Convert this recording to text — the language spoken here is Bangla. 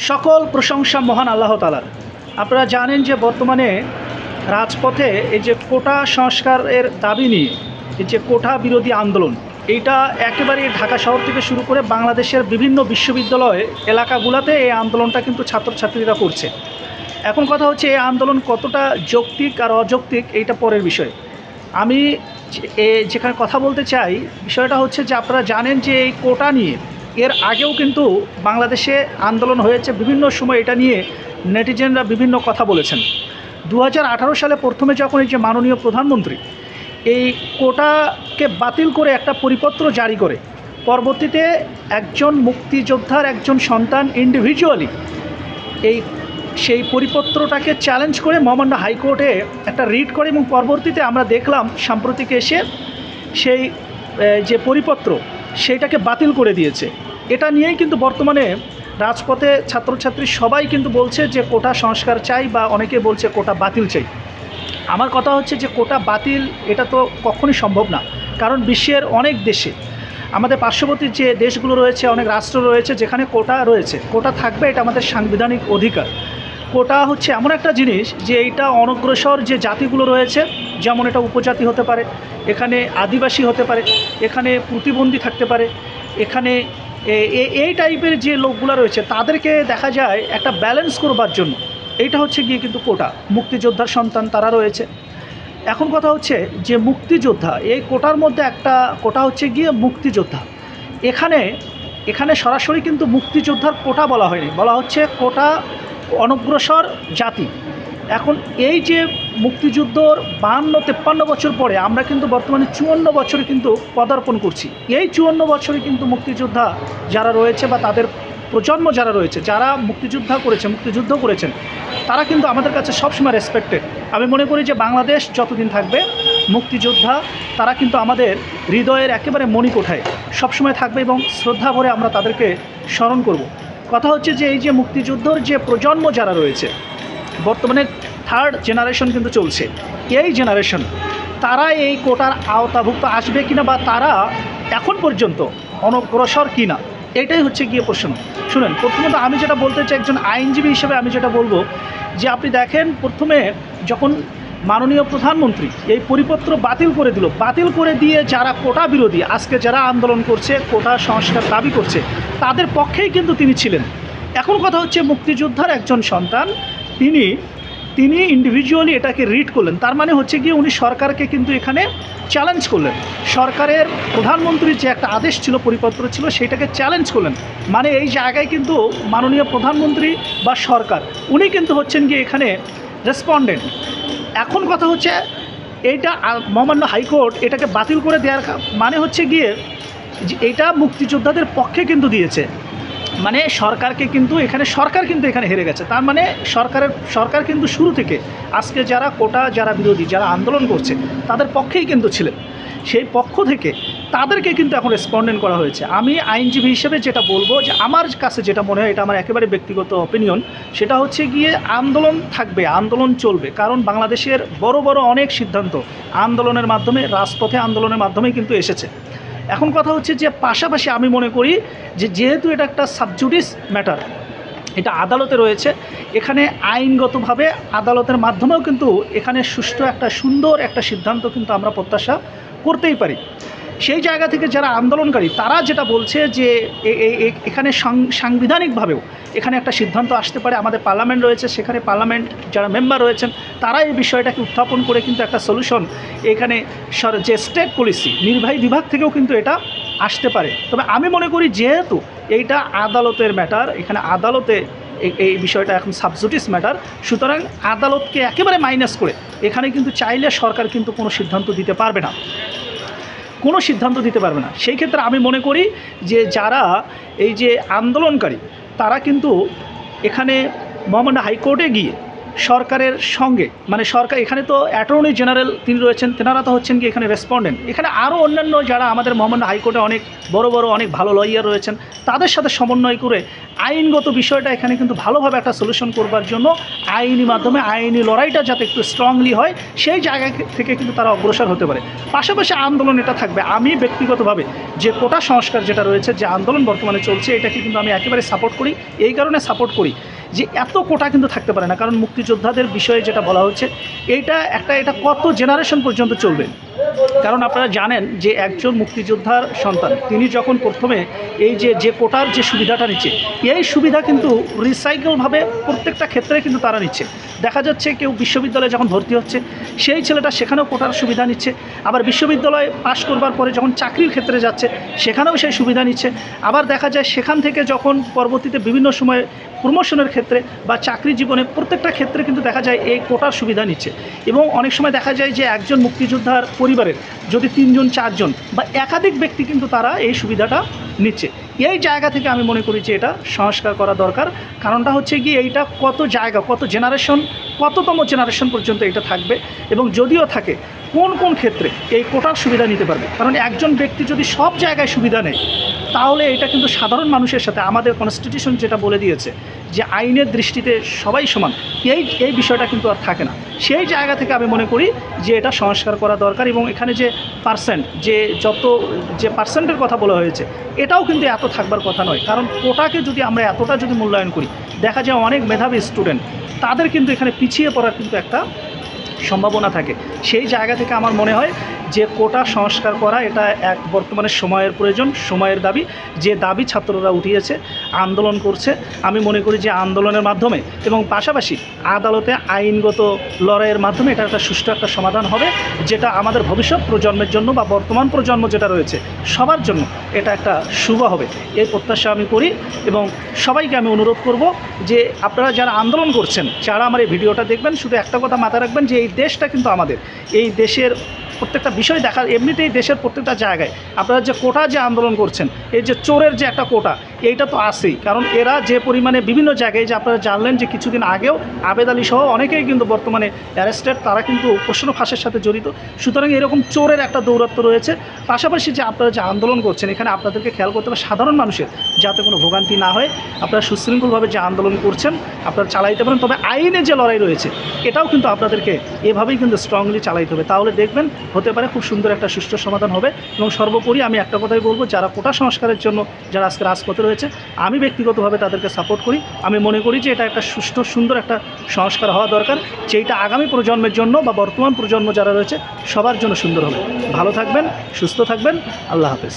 সকল প্রশংসা মহান আল্লাহ তাআলার। আপনারা জানেন যে বর্তমানে রাজপথে এই যে কোটা সংস্কারের দাবি নিয়ে এই যে কোটা বিরোধী আন্দোলন, এইটা একেবারে ঢাকা শহর থেকে শুরু করে বাংলাদেশের বিভিন্ন বিশ্ববিদ্যালয় এলাকাগুলোতে এই আন্দোলনটা কিন্তু ছাত্রছাত্রীরা করছে। এখন কথা হচ্ছে এই আন্দোলন কতটা যৌক্তিক আর অযৌক্তিক এইটা পরের বিষয়। আমি যেখানে কথা বলতে চাই বিষয়টা হচ্ছে যে আপনারা জানেন যে এই কোটা নিয়ে এর আগেও কিন্তু বাংলাদেশে আন্দোলন হয়েছে, বিভিন্ন সময় এটা নিয়ে নেটিজেনরা বিভিন্ন কথা বলেছেন। 2018 সালে প্রথমে যখন এই যে মাননীয় প্রধানমন্ত্রী এই কোটাকে বাতিল করে একটা পরিপত্র জারি করে, পরবর্তীতে একজন মুক্তিযোদ্ধার একজন সন্তান ইন্ডিভিজুয়ালি সেই পরিপত্রটাকে চ্যালেঞ্জ করে মহামান্য হাইকোর্টে একটা রিট করে, এবং পরবর্তীতে আমরা দেখলাম সাম্প্রতিক এসে সেই যে পরিপত্র সেইটাকে বাতিল করে দিয়েছে। এটা নিয়েই কিন্তু বর্তমানে রাজপথে ছাত্রছাত্রী সবাই কিন্তু বলছে যে কোটা সংস্কার চাই, বা অনেকে বলছে কোটা বাতিল চাই। আমার কথা হচ্ছে যে কোটা বাতিল এটা তো কখনই সম্ভব না, কারণ বিশ্বের অনেক দেশে, আমাদের পার্শ্ববর্তী যে দেশগুলো রয়েছে, অনেক রাষ্ট্র রয়েছে যেখানে কোটা রয়েছে, কোটা থাকবে, এটা আমাদের সাংবিধানিক অধিকার। কোটা হচ্ছে এমন একটা জিনিস যে এইটা অনগ্রসর যে জাতিগুলো রয়েছে, যেমন এটা উপজাতি হতে পারে, এখানে আদিবাসী হতে পারে, এখানে প্রতিবন্ধী থাকতে পারে, এখানে এই টাইপের যে লোকগুলো রয়েছে তাদেরকে দেখা যায় একটা ব্যালেন্স করবার জন্য এইটা হচ্ছে গিয়ে কিন্তু কোটা। মুক্তিযোদ্ধার সন্তান তারা রয়েছে। এখন কথা হচ্ছে যে মুক্তিযোদ্ধা, এই কোটার মধ্যে একটা কোটা হচ্ছে গিয়ে মুক্তিযোদ্ধা। এখানে সরাসরি কিন্তু মুক্তিযোদ্ধার কোটা বলা হয়নি, বলা হচ্ছে কোটা অনগ্রসর জাতি। এখন এই যে মুক্তিযুদ্ধর 52-53 বছর পরে আমরা কিন্তু বর্তমানে 54 বছরে কিন্তু পদার্পণ করছি। এই 54 বছরে কিন্তু মুক্তিযোদ্ধা যারা রয়েছে বা তাদের প্রজন্ম যারা রয়েছে, যারা মুক্তিযুদ্ধ করেছেন, তারা কিন্তু আমাদের কাছে সবসময় রেসপেক্টেড। আমি মনে করি যে বাংলাদেশ যতদিন থাকবে, মুক্তিযোদ্ধা তারা কিন্তু আমাদের হৃদয়ের একেবারে মণিকোঠায় সবসময় থাকবে, এবং শ্রদ্ধা ভরে আমরা তাদেরকে স্মরণ করব। কথা হচ্ছে যে এই যে মুক্তিযুদ্ধর যে প্রজন্ম যারা রয়েছে, বর্তমানে 3rd জেনারেশন কিন্তু চলছে, এই জেনারেশন তারা এই কোটার আওতাভুক্ত আসবে কিনা, বা তারা এখন পর্যন্ত অনগ্রসর কিনা, এটাই হচ্ছে গিয়ে প্রশ্ন। শুনেন, প্রথমত আমি যেটা বলতে চাই একজন আইনজীবী হিসেবে, আমি যেটা বলবো যে আপনি দেখেন, প্রথমে যখন মাননীয় প্রধানমন্ত্রী এই পরিপত্র বাতিল করে দিল, বাতিল করে দিয়ে যারা কোটা বিরোধী আজকে যারা আন্দোলন করছে, কোটা সংস্কার দাবি করছে, তাদের পক্ষেই কিন্তু তিনি ছিলেন। এখন কথা হচ্ছে মুক্তিযোদ্ধার একজন সন্তান, তিনি ইন্ডিভিজুয়ালি এটাকে রিড করলেন। তার মানে হচ্ছে গিয়ে উনি সরকারকে কিন্তু এখানে চ্যালেঞ্জ করলেন। সরকারের প্রধানমন্ত্রীর যে একটা আদেশ ছিল, পরিপত্র ছিল, সেইটাকে চ্যালেঞ্জ করলেন। মানে এই জায়গায় কিন্তু মাননীয় প্রধানমন্ত্রী বা সরকার উনি কিন্তু হচ্ছেন গিয়ে এখানে রেসপন্ডেন্ট। এখন কথা হচ্ছে এইটা মহামান্য হাইকোর্ট এটাকে বাতিল করে দেওয়ার মানে হচ্ছে গিয়ে যে এটা মুক্তিযোদ্ধাদের পক্ষে কিন্তু দিয়েছে, মানে সরকার কিন্তু এখানে হেরে গেছে। তার মানে সরকার কিন্তু শুরু থেকে আজকে যারা কোটা, যারা বিরোধী, যারা আন্দোলন করছে, তাদের পক্ষেই কিন্তু ছিলেন। সেই পক্ষ থেকে তাদেরকে কিন্তু এখন রেসপন্ডেন্ট করা হয়েছে। আমি আইনজীবী হিসেবে যেটা বলবো, যে আমার কাছে যেটা মনে হয়, এটা আমার একেবারে ব্যক্তিগত অপিনিয়ন, সেটা হচ্ছে গিয়ে আন্দোলন থাকবে, আন্দোলন চলবে, কারণ বাংলাদেশের বড় বড় অনেক সিদ্ধান্ত আন্দোলনের মাধ্যমে, রাজপথে আন্দোলনের মাধ্যমে কিন্তু এসেছে। এখন কথা হচ্ছে যে পাশাপাশি আমি মনে করি যে যেহেতু এটা একটা সাবজুডিস ম্যাটার, এটা আদালতে রয়েছে, এখানে আইনগতভাবে আদালতের মাধ্যমেও কিন্তু এখানে সুষ্ঠু একটা সুন্দর একটা সিদ্ধান্ত কিন্তু আমরা প্রত্যাশা করতেই পারি। সেই জায়গা থেকে যারা আন্দোলনকারী তারা যেটা বলছে যে এখানে সাংবিধানিকভাবেও এখানে একটা সিদ্ধান্ত আসতে পারে। আমাদের পার্লামেন্ট রয়েছে, সেখানে পার্লামেন্ট যারা মেম্বার রয়েছেন তারা এই বিষয়টাকে উত্থাপন করে কিন্তু একটা সলিউশন, এখানে যে স্টেট পলিসি, নির্বাহী বিভাগ থেকেও কিন্তু এটা আসতে পারে। তবে আমি মনে করি যেহেতু এইটা আদালতের ম্যাটার, এখানে আদালতে এই বিষয়টা এখন সাবজুডিস ম্যাটার, সুতরাং আদালতকে একেবারে মাইনাস করে এখানে কিন্তু চাইলে সরকার কিন্তু কোনো সিদ্ধান্ত দিতে পারবে না, সেই ক্ষেত্রে আমি মনে করি যে যারা এই যে আন্দোলনকারী, তারা কিন্তু এখানে মহামান্য হাইকোর্টে গিয়ে সরকারের সঙ্গে, মানে সরকার এখানে তো অ্যাটর্নি জেনারেল তিনি রয়েছেন, তেনারা তো হচ্ছেন কি এখানে রেসপন্ডেন্ট, এখানে আরও অন্যান্য যারা আমাদের মহামান্য হাইকোর্টে অনেক বড় বড় অনেক ভালো লয়ার রয়েছেন, তাদের সাথে সমন্বয় করে আইনগত বিষয়টা এখানে কিন্তু ভালোভাবে একটা সলিউশন করবার জন্য আইনি মাধ্যমে আইনি লড়াইটা যাতে একটু স্ট্রংলি হয় সেই জায়গা থেকে কিন্তু তারা অগ্রসর হতে পারে। পাশাপাশি আন্দোলন এটা থাকবে। আমি ব্যক্তিগতভাবে যে কোটা সংস্কার যেটা রয়েছে, যে আন্দোলন বর্তমানে চলছে, এটাকে কিন্তু আমি একেবারে সাপোর্ট করি। এই কারণে সাপোর্ট করি যে এত কোটা কিন্তু থাকতে পারে না, কারণ মুক্তিযোদ্ধাদের বিষয়ে যেটা বলা হচ্ছে এটা কত জেনারেশন পর্যন্ত চলবে। কারণ আপনারা জানেন যে একজন মুক্তিযোদ্ধার সন্তান তিনি যখন প্রথমে এই যে কোটার যে সুবিধাটা নিচ্ছে, এই সুবিধা কিন্তু রিসাইকেলভাবে প্রত্যেকটা ক্ষেত্রে কিন্তু তারা নিচ্ছে। দেখা যাচ্ছে কেউ বিশ্ববিদ্যালয়ে যখন ভর্তি হচ্ছে সেই ছেলেটা সেখানেও কোটার সুবিধা নিচ্ছে, আবার বিশ্ববিদ্যালয়ে পাশ করবার পরে যখন চাকরির ক্ষেত্রে যাচ্ছে সেখানেও সেই সুবিধা নিচ্ছে। আবার দেখা যায় সেখান থেকে যখন পরবর্তীতে বিভিন্ন সময়ে প্রমোশনের ক্ষেত্রে বা চাকরি জীবনে প্রত্যেকটা ক্ষেত্রে কিন্তু দেখা যায় এই কোটার সুবিধা নিচ্ছে। এবং অনেক সময় দেখা যায় যে একজন মুক্তিযোদ্ধার পরিবারের যদি 3 জন 4 জন বা একাধিক ব্যক্তি কিন্তু তারা এই সুবিধাটা নিচ্ছে। এই জায়গা থেকে আমি মনে করি যে এটা সংস্কার করা দরকার। কারণটা হচ্ছে কি, এইটা কত জায়গা, কত জেনারেশন, কততম জেনারেশন পর্যন্ত এটা থাকবে, এবং যদিও থাকে কোন কোন ক্ষেত্রে এই কোটার সুবিধা নিতে পারবে। কারণ একজন ব্যক্তি যদি সব জায়গায় সুবিধা নেয় তাহলে এটা কিন্তু সাধারণ মানুষের সাথে, আমাদের কনস্টিটিউশন যেটা বলে দিয়েছে যে আইনের দৃষ্টিতে সবাই সমান, এই বিষয়টা কিন্তু আর থাকে না। সেই জায়গা থেকে আমি মনে করি যে এটা সংস্কার করা দরকার। এবং এখানে যে পার্সেন্ট, যে পার্সেন্টের কথা বলা হয়েছে, এটাও কিন্তু এত থাকবার কথা নয়। কারণ কোটাকে যদি আমরা এতটা যদি মূল্যায়ন করি, দেখা যায় অনেক মেধাবী স্টুডেন্ট তাদের কিন্তু এখানে পিছিয়ে পড়ার কিন্তু একটা সম্ভাবনা থাকে। সেই জায়গা থেকে আমার মনে হয় যে কোটা সংস্কার করা এটা এক বর্তমানে সময়ের প্রয়োজন, সময়ের দাবি। যে দাবি ছাত্ররা উঠিয়েছে, আন্দোলন করছে, আমি মনে করি যে আন্দোলনের মাধ্যমে এবং পাশাপাশি আদালতে আইনগত লড়াইয়ের মাধ্যমে এটা একটা সুষ্ঠু একটা সমাধান হবে, যেটা আমাদের ভবিষ্যৎ প্রজন্মের জন্য বা বর্তমান প্রজন্ম যেটা রয়েছে সবার জন্য এটা একটা শুভ হবে, এই প্রত্যাশা আমি করি। এবং সবাইকে আমি অনুরোধ করব যে আপনারা যারা আন্দোলন করছেন, যারা আমার এই ভিডিওটা দেখবেন, শুধু একটা কথা মাথায় রাখবেন যে এই দেশটা কিন্তু আমাদের, এই দেশের প্রত্যেকটা বিষয় দেখার, এমনিতেই দেশের প্রত্যেকটা জায়গায় আপনারা যে কোটা যে আন্দোলন করছেন, এই যে চোরের যে একটা কোটা, এইটা তো আছেই। কারণ এরা যে পরিমাণে বিভিন্ন জায়গায়, যে আপনারা জানলেন যে কিছুদিন আগেও আবেদ আলী সহ অনেকেই কিন্তু বর্তমানে অ্যারেস্টেড, তারা কিন্তু প্রশ্ন ফাঁসের সাথে জড়িত। সুতরাং এরকম চোরের একটা দৌরাত্ম্য রয়েছে। পাশাপাশি যে আপনারা যে আন্দোলন করছেন, এখানে আপনাদেরকে খেয়াল করতে হবে সাধারণ মানুষের যাতে কোনো ভোগান্তি না হয়। আপনারা সুশৃঙ্খলভাবে যে আন্দোলন করছেন আপনারা চালাইতে পারেন, তবে আইনে যে লড়াই রয়েছে এটাও কিন্তু আপনাদেরকে এভাবেই কিন্তু স্ট্রংলি চালাইতে হবে। তাহলে দেখবেন হতে পারে খুব সুন্দর একটা সুষ্ঠু সমাধান হবে। এবং সর্বোপরি আমি একটা কথাই বলবো, যারা কোটা সংস্কারের জন্য যারা আজকে রাজপথে রয়েছে, আমি ব্যক্তিগতভাবে তাদেরকে সাপোর্ট করি। আমি মনে করি যে এটা একটা সুষ্ঠু সুন্দর একটা সংস্কার হওয়া দরকার, যেটা আগামী প্রজন্মের জন্য বা বর্তমান প্রজন্ম যারা রয়েছে সবার জন্য সুন্দর হবে। ভালো থাকবেন, সুস্থ থাকবেন, আল্লাহ হাফেজ।